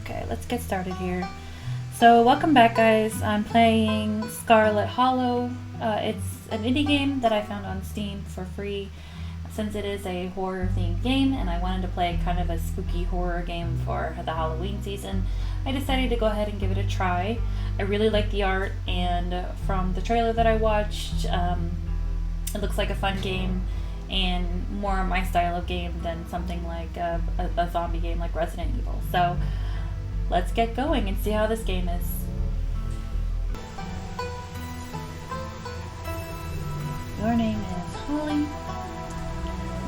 Okay, let's get started here. So welcome back, guys. I'm playing Scarlet Hollow. It's an indie game that I found on Steam for free since it is a horror themed game and I wanted to play kind of a spooky horror game for the Halloween season. I decided to go ahead and give it a try. I really like the art, and from the trailer that I watched, it looks like a fun game and more my style of game than something like a zombie game like Resident Evil. So let's get going and see how this game is. Your name is Holly.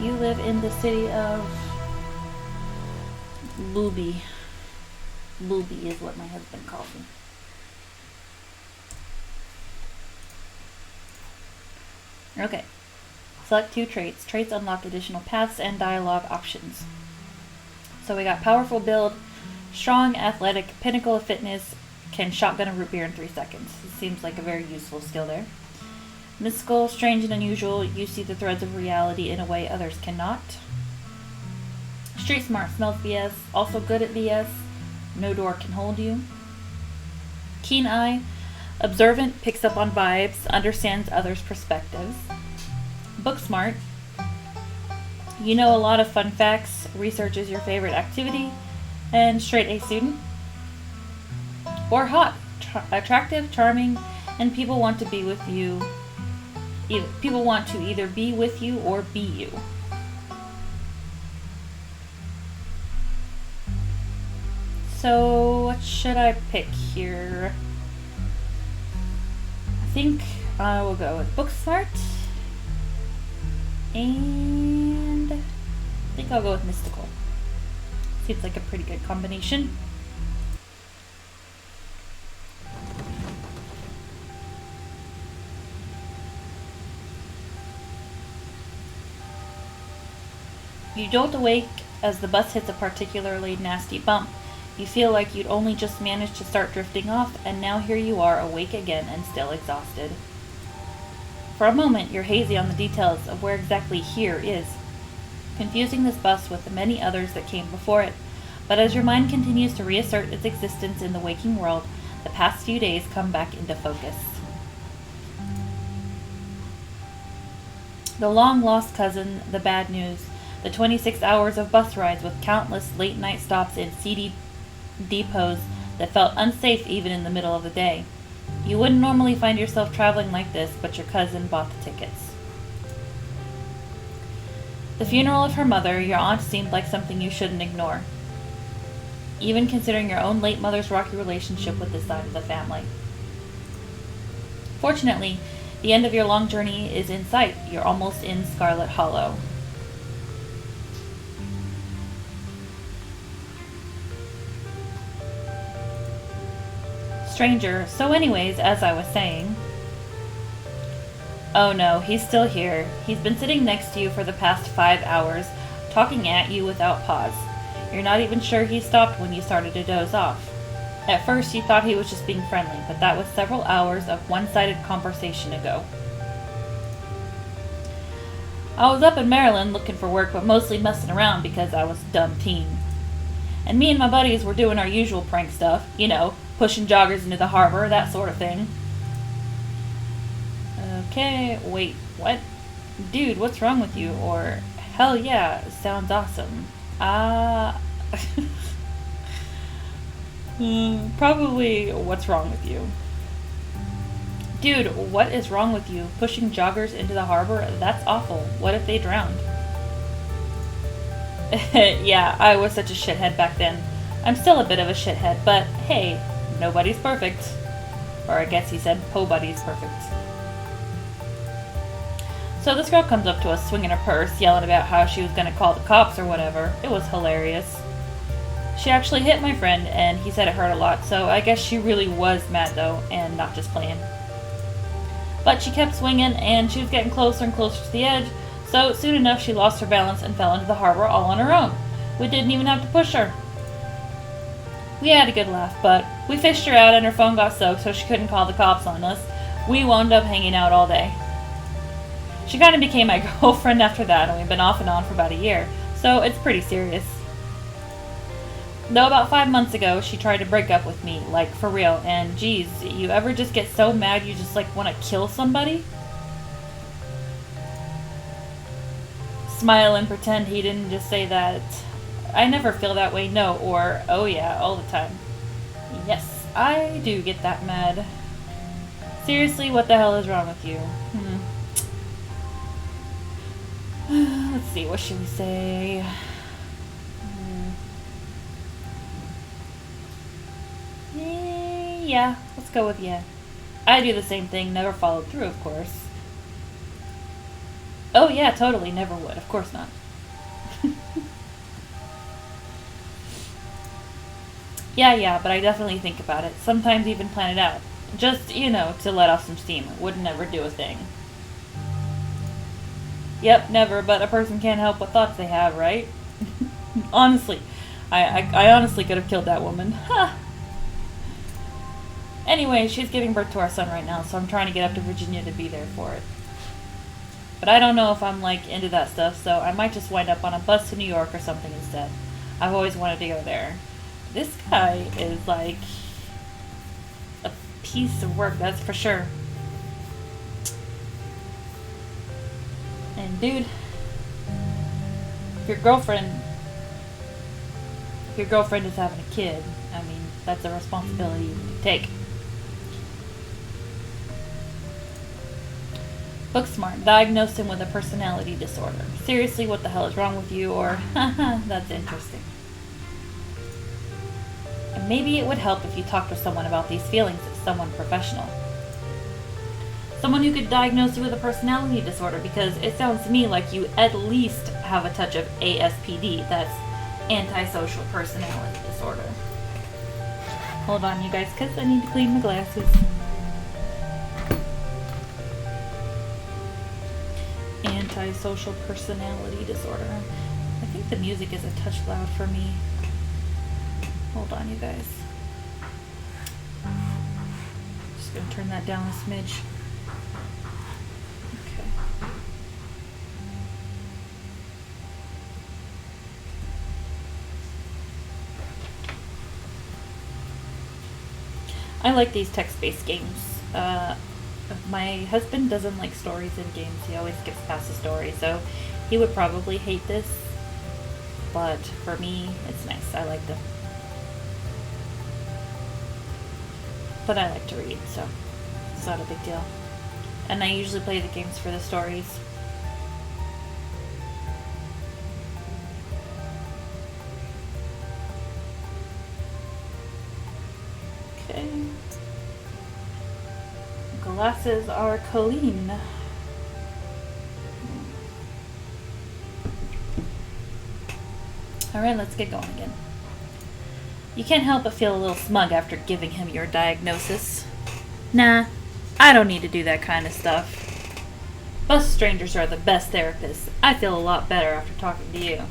You live in the city of Booby. Booby is what my husband calls me. Okay. Select 2 traits. Traits unlock additional paths and dialogue options. So we got powerful build, strong, athletic, pinnacle of fitness, can shotgun a root beer in 3 seconds. It seems like a very useful skill there. Mystical, strange, and unusual. You see the threads of reality in a way others cannot. Street smart, smells BS. Also good at BS. No door can hold you. Keen eye. Observant, picks up on vibes, understands others' perspectives. Book smart. You know a lot of fun facts. Research is your favorite activity. And straight A student. Or hot. Attractive, charming, and people want to be with you. People want to either be with you or be you. So what should I pick here? I think I will go with book smart. And I think I'll go with mystical. Seems like a pretty good combination. You jolt awake as the bus hits a particularly nasty bump. You feel like you'd only just managed to start drifting off, and now here you are, awake again and still exhausted. For a moment, you're hazy on the details of where exactly here is, confusing this bus with the many others that came before it. But as your mind continues to reassert its existence in the waking world, the past few days come back into focus. The long-lost cousin, the bad news, the 26 hours of bus rides with countless late-night stops in seedy depots that felt unsafe even in the middle of the day. You wouldn't normally find yourself traveling like this, but your cousin bought the tickets. The funeral of her mother, your aunt, seemed like something you shouldn't ignore, even considering your own late mother's rocky relationship with this side of the family. Fortunately, the end of your long journey is in sight. You're almost in Scarlet Hollow. Stranger, so anyways, as I was saying... Oh no, he's still here. He's been sitting next to you for the past 5 hours, talking at you without pause. You're not even sure he stopped when you started to doze off. At first you thought he was just being friendly, but that was several hours of one-sided conversation ago. I was up in Maryland looking for work, but mostly messing around because I was a dumb teen. And me and my buddies were doing our usual prank stuff, you know, pushing joggers into the harbor, that sort of thing. Okay, wait, what? Dude, what's wrong with you? Or, hell yeah, sounds awesome. Probably, what's wrong with you? Dude, what is wrong with you? Pushing joggers into the harbor? That's awful. What if they drowned? Yeah, I was such a shithead back then. I'm still a bit of a shithead, but hey, nobody's perfect. Or I guess he said, nobody's perfect. So this girl comes up to us swinging her purse, yelling about how she was going to call the cops or whatever. It was hilarious. She actually hit my friend, and he said it hurt a lot, so I guess she really was mad though, and not just playing. But she kept swinging, and she was getting closer and closer to the edge, so soon enough she lost her balance and fell into the harbor all on her own. We didn't even have to push her. We had a good laugh, but we fished her out and her phone got soaked so she couldn't call the cops on us. We wound up hanging out all day. She kind of became my girlfriend after that, and we've been off and on for about a year, so it's pretty serious. Though about 5 months ago, she tried to break up with me, like, for real. And, geez, you ever just get so mad you just, like, want to kill somebody? Smile and pretend he didn't just say that. I never feel that way, no, or, oh yeah, all the time. Yes, I do get that mad. Seriously, what the hell is wrong with you? Let's see, what should we say? Yeah, let's go with yeah. I do the same thing, never followed through, of course. Oh yeah, totally, never would, of course not. Yeah, but I definitely think about it. Sometimes even plan it out. Just, to let off some steam. Would never do a thing. Yep, never, but a person can't help what thoughts they have, right? Honestly. I honestly could have killed that woman. Ha! Anyway, she's giving birth to our son right now, so I'm trying to get up to Virginia to be there for it. But I don't know if I'm, into that stuff, so I might just wind up on a bus to New York or something instead. I've always wanted to go there. This guy is, a piece of work, that's for sure. And, dude, if your girlfriend is having a kid, I mean, that's a responsibility you need to take. Booksmart diagnosed him with a personality disorder. Seriously, what the hell is wrong with you? Or, haha, that's interesting. And maybe it would help if you talked with someone about these feelings, someone professional. Someone who could diagnose you with a personality disorder, because it sounds to me like you at least have a touch of ASPD, that's antisocial personality disorder. Hold on, you guys, because I need to clean my glasses. Antisocial personality disorder. I think the music is a touch loud for me. Hold on, you guys. Just gonna turn that down a smidge. Okay. I like these text-based games. My husband doesn't like stories in games. He always skips past the story, so he would probably hate this. But for me, it's nice. I like them. But I like to read, so it's not a big deal. And I usually play the games for the stories. Okay. Glasses are clean. Alright, let's get going again. You can't help but feel a little smug after giving him your diagnosis. Nah, I don't need to do that kind of stuff. Us strangers are the best therapists. I feel a lot better after talking to you.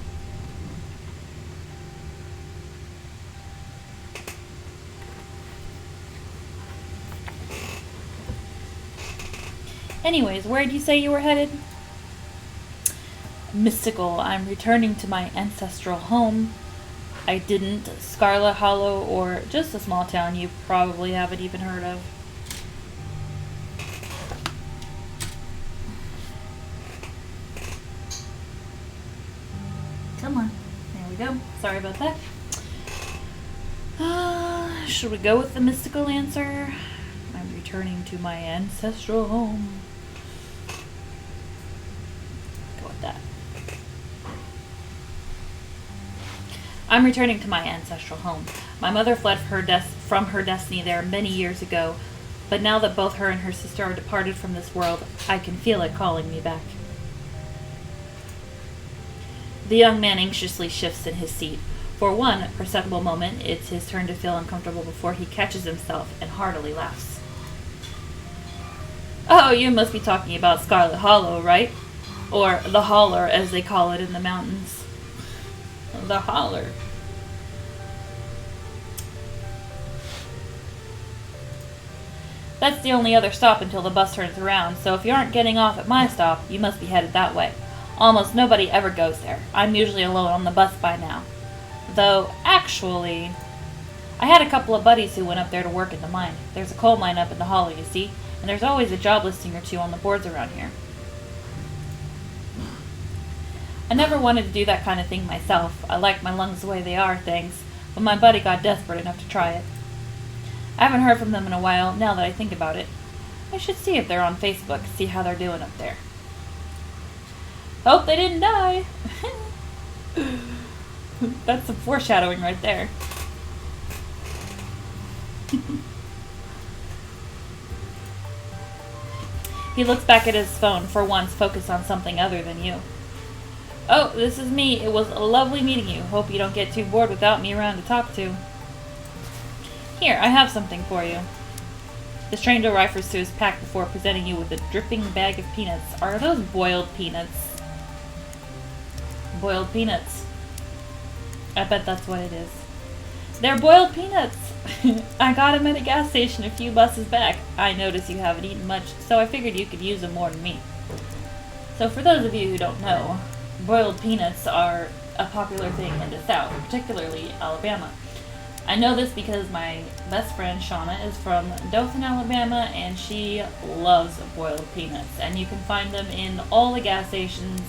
Anyways, where'd you say you were headed? Mystical. I'm returning to my ancestral home. I didn't. Scarlet Hollow, or just a small town you probably haven't even heard of. Come on. There we go. Sorry about that. Should we go with the mystical answer? I'm returning to my ancestral home. Go with that. I'm returning to my ancestral home. My mother fled from her destiny there many years ago, but now that both her and her sister are departed from this world, I can feel it calling me back. The young man anxiously shifts in his seat. For one perceptible moment, it's his turn to feel uncomfortable before he catches himself and heartily laughs. Oh, you must be talking about Scarlet Hollow, right? Or the Holler, as they call it in the mountains. The Holler. That's the only other stop until the bus turns around, so if you aren't getting off at my stop, you must be headed that way. Almost nobody ever goes there. I'm usually alone on the bus by now. Though, actually, Actually, I had a couple of buddies who went up there to work at the mine. There's a coal mine up in the hollow, you see, and there's always a job listing or two on the boards around here. I never wanted to do that kind of thing myself. I like my lungs the way they are, thanks, but my buddy got desperate enough to try it. I haven't heard from them in a while, now that I think about it. I should see if they're on Facebook, see how they're doing up there. Hope they didn't die! That's some foreshadowing right there. He looks back at his phone, for once focused on something other than you. Oh, this is me. It was lovely meeting you. Hope you don't get too bored without me around to talk to. Here, I have something for you. The stranger refers to his pack before presenting you with a dripping bag of peanuts. Are those boiled peanuts? Boiled peanuts. I bet that's what it is. They're boiled peanuts! I got them at a gas station a few buses back. I notice you haven't eaten much, so I figured you could use them more than me. So for those of you who don't know, boiled peanuts are a popular thing in the South, particularly Alabama. I know this because my best friend Shauna is from Dothan, Alabama, and she loves boiled peanuts, and you can find them in all the gas stations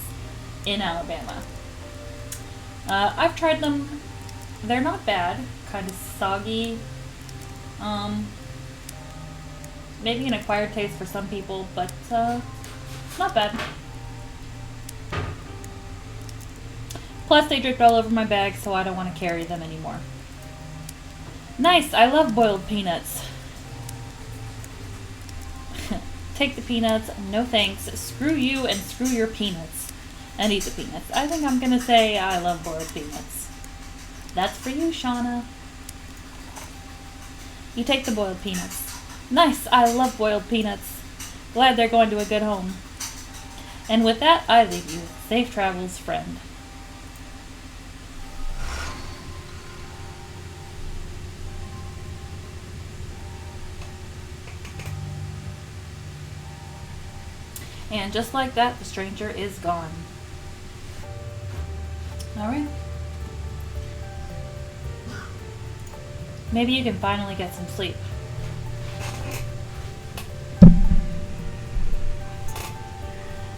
in Alabama. I've tried them. They're not bad. Kind of soggy. Maybe an acquired taste for some people, but not bad. Plus, they dripped all over my bag, so I don't want to carry them anymore. Nice! I love boiled peanuts. Take the peanuts. No thanks. Screw you and screw your peanuts. And eat the peanuts. I think I'm gonna say I love boiled peanuts. That's for you, Shauna. You take the boiled peanuts. Nice! I love boiled peanuts. Glad they're going to a good home. And with that, I leave you. Safe travels, friend. And just like that, the stranger is gone. Alright. Maybe you can finally get some sleep.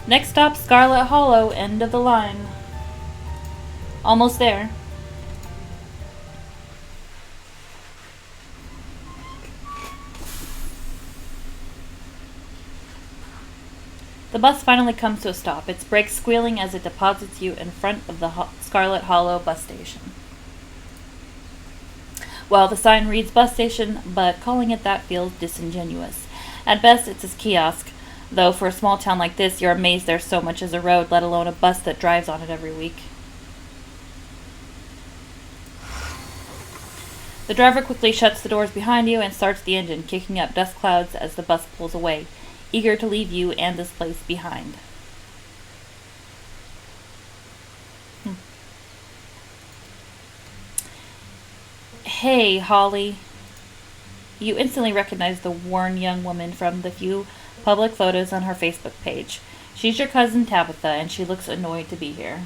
Next stop, Scarlet Hollow, end of the line. Almost there. The bus finally comes to a stop, its brakes squealing as it deposits you in front of the Scarlet Hollow bus station. Well, the sign reads bus station, but calling it that feels disingenuous. At best, it's a kiosk, though for a small town like this, you're amazed there's so much as a road, let alone a bus that drives on it every week. The driver quickly shuts the doors behind you and starts the engine, kicking up dust clouds as the bus pulls away, eager to leave you and this place behind. Hey, Holly. You instantly recognize the worn young woman from the few public photos on her Facebook page. She's your cousin Tabitha, and she looks annoyed to be here.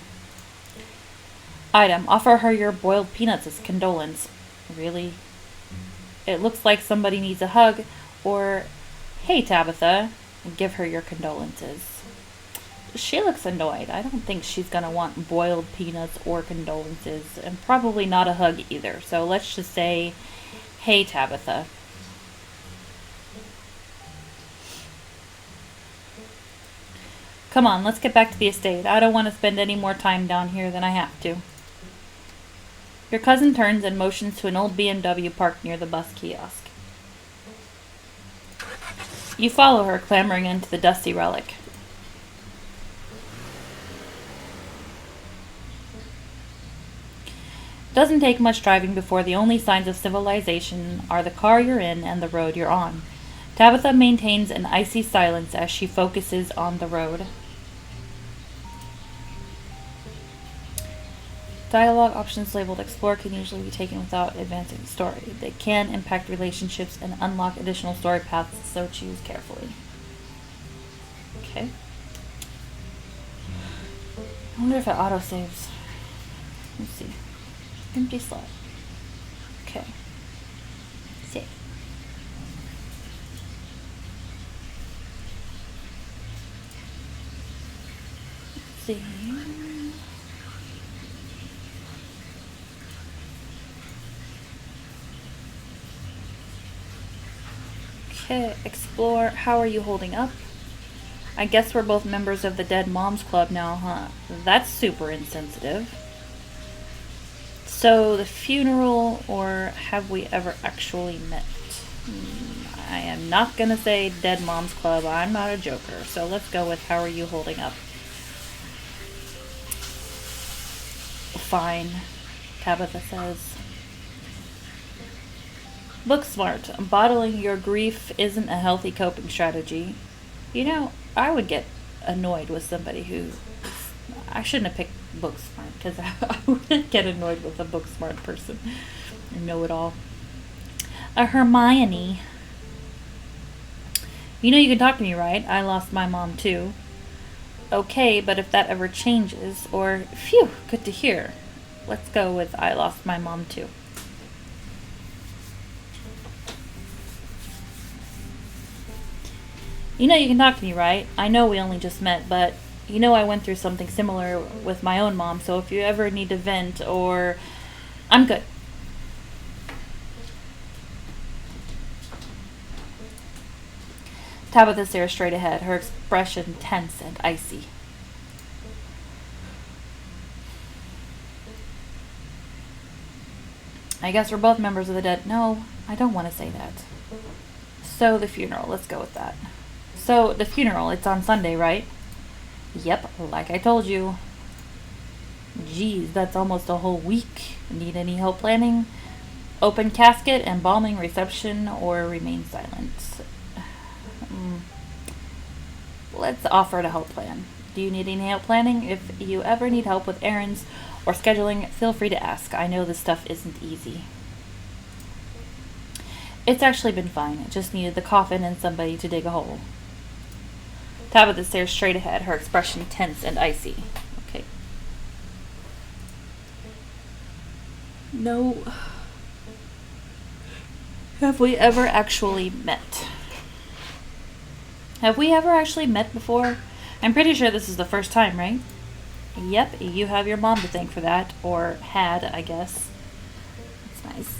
Item, offer her your boiled peanuts as condolence. Really? It looks like somebody needs a hug, or, hey Tabitha, and give her your condolences. She looks annoyed. I don't think she's gonna want boiled peanuts or condolences, and probably not a hug either. So let's just say, hey Tabitha. Come on, let's get back to the estate. I don't want to spend any more time down here than I have to. Your cousin turns and motions to an old BMW parked near the bus kiosk. You follow her, clambering into the dusty relic. It doesn't take much driving before the only signs of civilization are the car you're in and the road you're on. Tabitha maintains an icy silence as she focuses on the road. Dialogue options labeled Explore can usually be taken without advancing the story. They can impact relationships and unlock additional story paths, so choose carefully. Okay. I wonder if it autosaves. Let's see. Empty slot. Okay. See. Let's see. Okay, explore. How are you holding up? I guess we're both members of the Dead Moms Club now, huh? That's super insensitive. So, the funeral, or have we ever actually met? I am not gonna say Dead Moms Club. I'm not a joker. So, let's go with how are you holding up? Fine, Tabitha says. Book smart. Bottling your grief isn't a healthy coping strategy. You know, I would get annoyed with somebody who... I shouldn't have picked book smart, because I wouldn't get annoyed with a book smart person. I know it all. A Hermione. You know you can talk to me, right? I lost my mom too. Okay, but if that ever changes, or... Phew, good to hear. Let's go with I lost my mom too. You know you can talk to me, right? I know we only just met, but you know I went through something similar with my own mom, so if you ever need to vent or... I'm good. Tabitha stares straight ahead, her expression tense and icy. I guess we're both members of the dead. No, I don't want to say that. So the funeral, let's go with that. So, the funeral, it's on Sunday, right? Yep, like I told you. Geez, that's almost a whole week. Need any help planning? Open casket, embalming, reception, or remain silent? Let's offer to help plan. Do you need any help planning? If you ever need help with errands or scheduling, feel free to ask. I know this stuff isn't easy. It's actually been fine. It just needed the coffin and somebody to dig a hole. Tabitha stares straight ahead, her expression tense and icy. Okay. No. Have we ever actually met? Have we ever actually met before? I'm pretty sure this is the first time, right? Yep, you have your mom to thank for that. Or had, I guess. That's nice.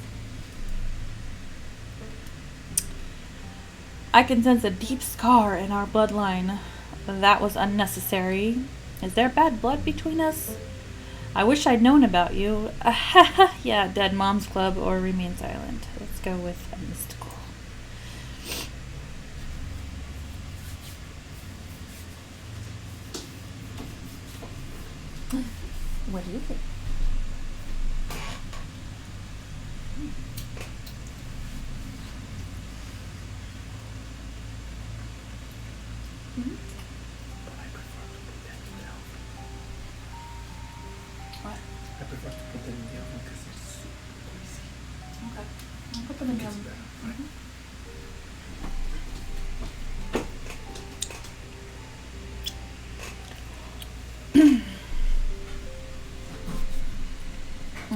I can sense a deep scar in our bloodline. That was unnecessary. Is there bad blood between us? I wish I'd known about you. Yeah, Dead Moms Club or remain silent. Let's go with mystical. What do you think? Mm-hmm. But I prefer to put that in the oven. What? I prefer to put that in the oven because it's super greasy. Okay. I'll put them in the It's oven. better, right?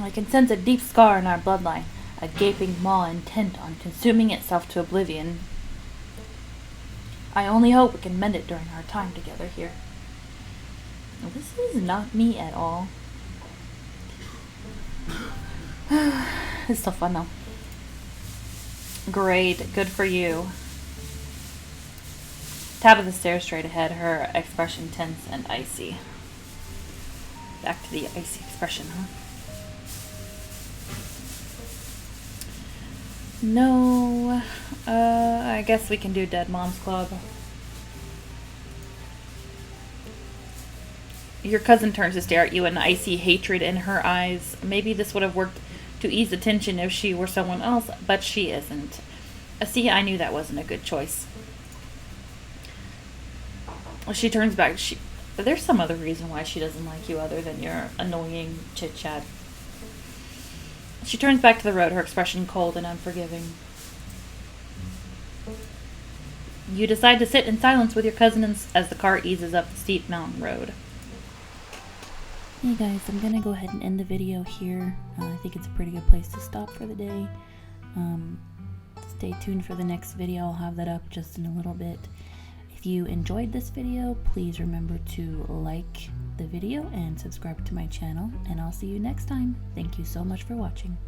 I can sense a deep scar in our bloodline, a gaping maw intent on consuming itself to oblivion. I only hope we can mend it during our time together here. This is not me at all. It's still fun though. Great, good for you. Tabitha stares straight ahead, her expression tense and icy. Back to the icy expression, huh? No, I guess we can do Dead Moms Club. Your cousin turns to stare at you, an icy hatred in her eyes. Maybe this would have worked to ease the tension if she were someone else, but she isn't. See, I knew that wasn't a good choice. She turns back. There's some other reason why she doesn't like you other than your annoying chit-chat. She turns back to the road, her expression cold and unforgiving. You decide to sit in silence with your cousin as the car eases up the steep mountain road. Hey guys, I'm gonna go ahead and end the video here. I think it's a pretty good place to stop for the day. Stay tuned for the next video. I'll have that up just in a little bit. If you enjoyed this video, please remember to like the video and subscribe to my channel, and I'll see you next time. Thank you so much for watching.